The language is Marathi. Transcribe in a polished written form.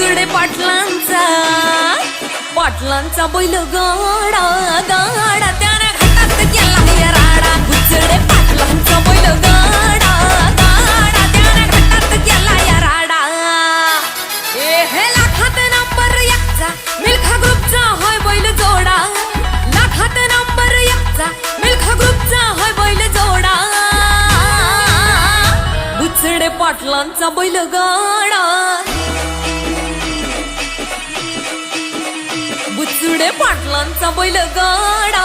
बुचडे पाटलांचा बैल गाडा गाडा त्याने घाटात केला या राडा बुचडे पाटलांचा बैल गाडा गाडा त्याने घाटात केला या राडा हे लाखात नंबर एकचा मिल्खा ग्रुपचा होय बैल जोडा लाखात नंबर एकचा मिल्खा ग्रुपचा होय बैल जोडा बुचडे पाटलांचा बैल गाडा बुचडे पाटलांचा बैल गाडा